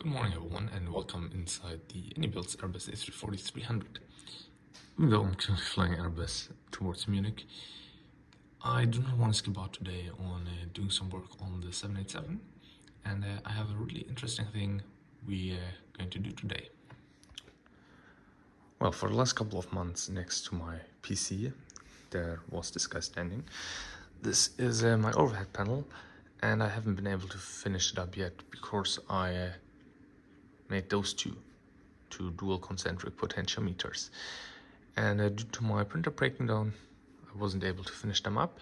Good morning everyone and welcome inside the AnyBuilds Airbus A340-300. Even though I'm currently flying Airbus towards Munich, I do not want to skip out today on doing some work on the 787, and I have a really interesting thing we are going to do today. Well, for the last couple of months next to my PC there was this guy standing. This is my overhead panel, and I haven't been able to finish it up yet because I made those two dual concentric potentiometers, and due to my printer breaking down I wasn't able to finish them up.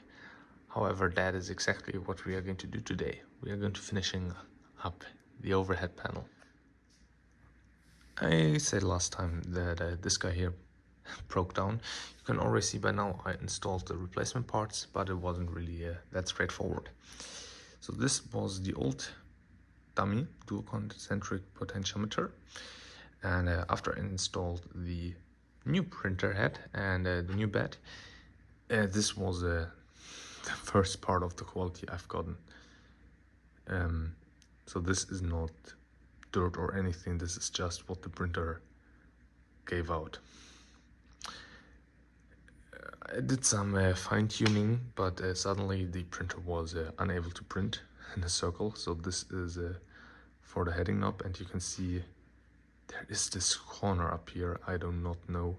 However, that is exactly what we are going to do today. We are going to finishing up the overhead panel. I said last time that this guy here broke down. You can already see by now I installed the replacement parts, but it wasn't really that straightforward. So this was the old dummy dual concentric potentiometer, and after I installed the new printer head and the new bed, this was the first part of the quality I've gotten. So this is not dirt or anything, this is just what the printer gave out. I did some fine-tuning, but suddenly the printer was unable to print in a circle. So this is for the heading knob, and you can see there is this corner up here. I do not know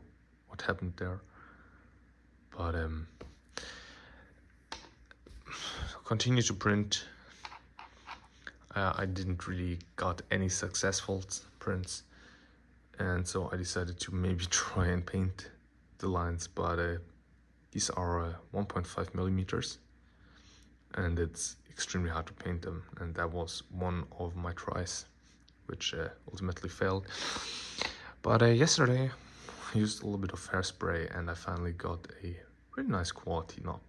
what happened there, but continue to print. I didn't really got any successful prints, and so I decided to maybe try and paint the lines, but these are 1.5 millimeters, and it's extremely hard to paint them, and that was one of my tries, which ultimately failed. But yesterday I used a little bit of hairspray, and I finally got a pretty nice quality knob,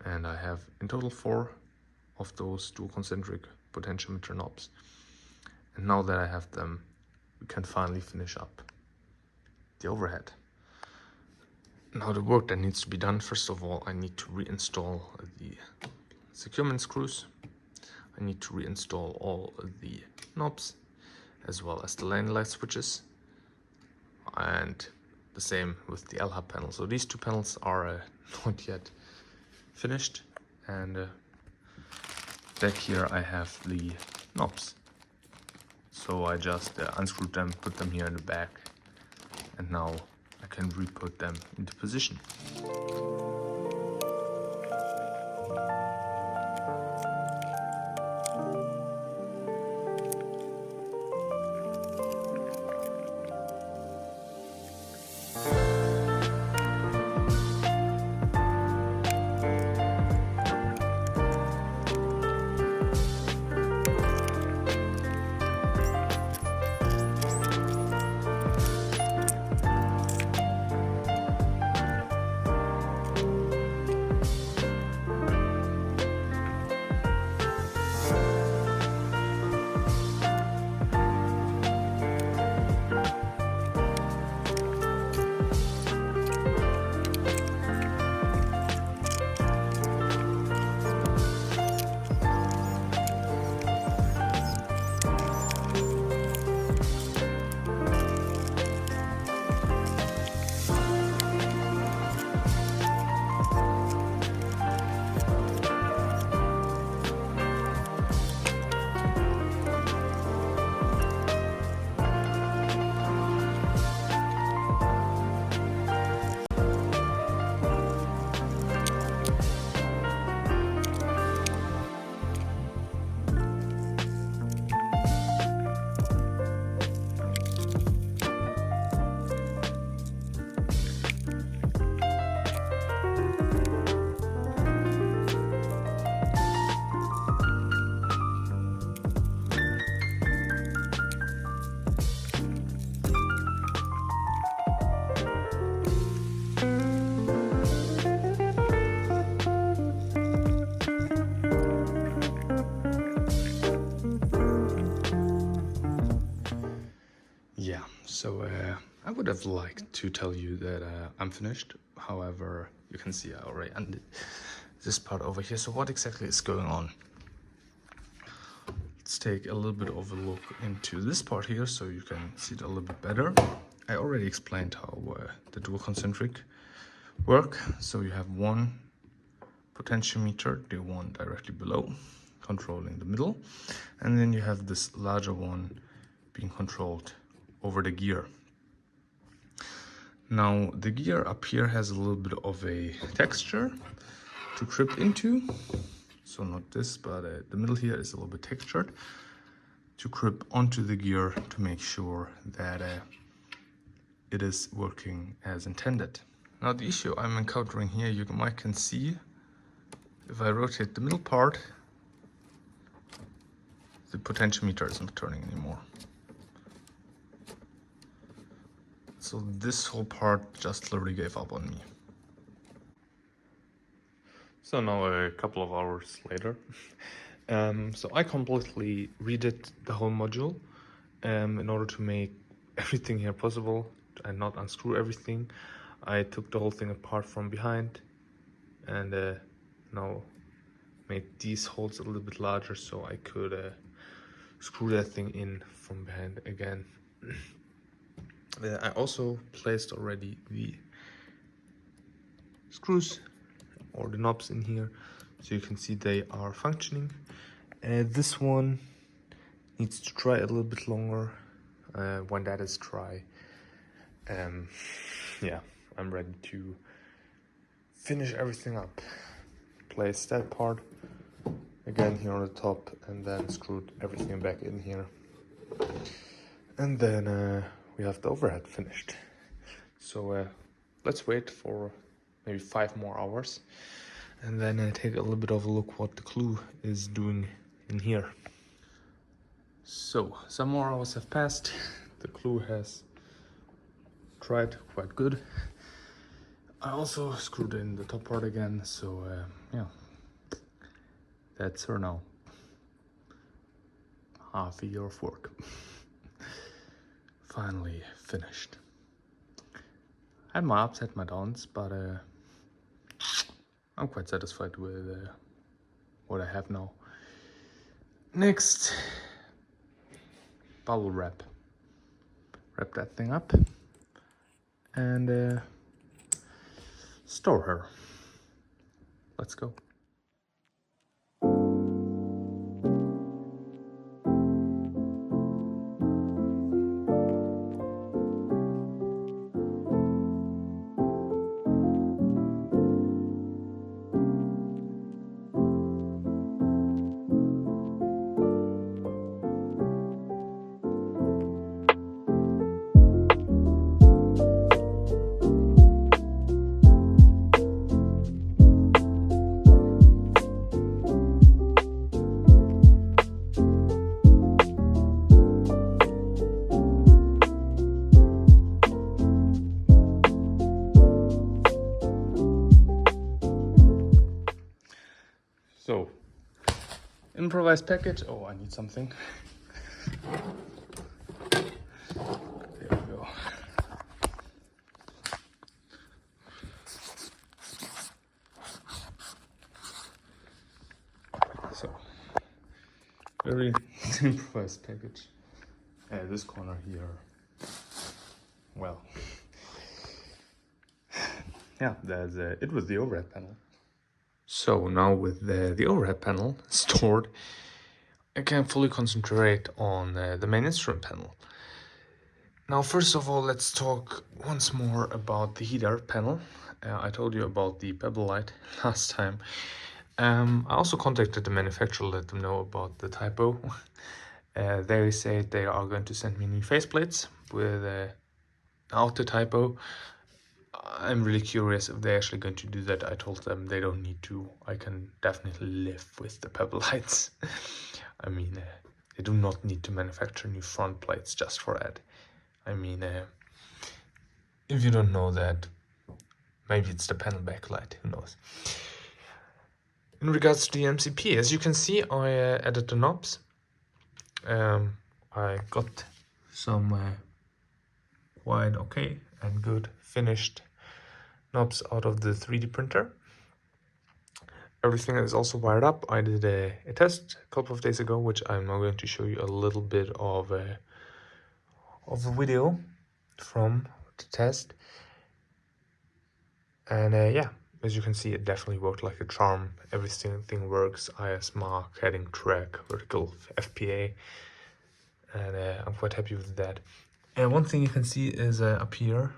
and I have in total 4 of those dual concentric potentiometer knobs, and now that I have them, we can finally finish up the overhead. Now the work that needs to be done, first of all I need to reinstall the securement screws. I need to reinstall all the knobs as well as the landing light switches, and the same with the L-hub panel. So these two panels are not yet finished, and back here I have the knobs. So I just unscrewed them, put them here in the back, and now I can re-put them into position. Yeah, so I would have liked to tell you that I'm finished. However, you can see I already ended this part over here. So what exactly is going on? let's take a little bit of a look into this part here so you can see it a little bit better. I already explained how the dual concentric work. So you have one potentiometer, the one directly below, controlling the middle, and then you have this larger one being controlled over the gear. Now the gear up here has a little bit of a texture to grip into, so not this, but the middle here is a little bit textured to grip onto the gear to make sure that it is working as intended. Now the issue I'm encountering here, you might can see, if I rotate the middle part, the potentiometer is not turning anymore. So this whole part just literally gave up on me. So now a couple of hours later, so I completely redid the whole module in order to make everything here possible and not unscrew everything. I took the whole thing apart from behind and now made these holes a little bit larger so I could screw that thing in from behind again. I also placed already the screws or the knobs in here, so you can see they are functioning. This one needs to dry a little bit longer. When that is dry, yeah, I'm ready to finish everything up. Place that part again here on the top and then screwed everything back in here. And then we have the overhead finished. So let's wait for maybe 5 more hours and then take a little bit of a look what the glue is doing in here. So some more hours have passed. The glue has dried quite good. I also screwed in the top part again, so yeah, that's her now. Half a year of work. Finally finished. Had my ups, had my downs, but I'm quite satisfied with what I have now. Next, bubble wrap. Wrap that thing up and store her. Let's go. So, improvised package. Oh, I need something. There we go. So, very improvised package. This corner here. Well, yeah, there's it was the overhead panel. So now with the overhead panel stored, I can fully concentrate on the main instrument panel. Now first of all, let's talk once more about the heater panel. I told you about the pebble light last time. I also contacted the manufacturer, let them know about the typo. They said they are going to send me new faceplates without the typo. I'm really curious if they're actually going to do that. I told them they don't need to. I can definitely live with the pebble lights. I mean, they do not need to manufacture new front plates just for that. I mean, if you don't know that, maybe it's the panel backlight, who knows. In regards to the MCP, as you can see, I added the knobs. I got some quite okay and good finished knobs out of the 3D printer. everything is also wired up. I did a test a couple of days ago, which I'm now going to show you a little bit of a video from the test. And yeah, as you can see, it definitely worked like a charm. Everything works: IS mark, heading track, vertical FPA, and I'm quite happy with that. And one thing you can see is up here.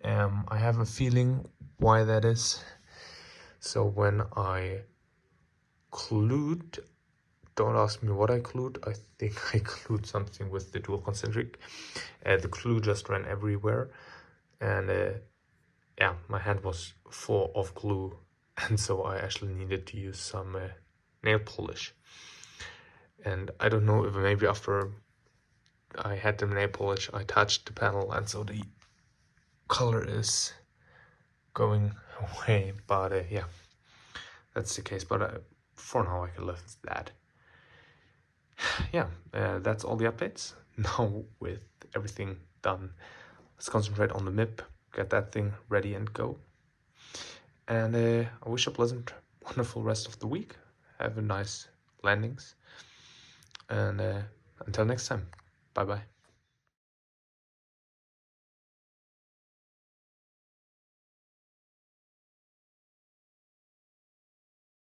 I have a feeling why that is. So when I glued, don't ask me what I glued. I think I glued something with the dual concentric. The glue just ran everywhere, and yeah, my hand was full of glue, and so I actually needed to use some nail polish. And I don't know if maybe after I had the nail polish, I touched the panel, and so the color is going away. But yeah, that's the case. But for now, I can live with that. Yeah, that's all the updates. Now with everything done, let's concentrate on the MIP, get that thing ready and go. And I wish you a pleasant, wonderful rest of the week. Have a nice landings. And until next time, bye-bye.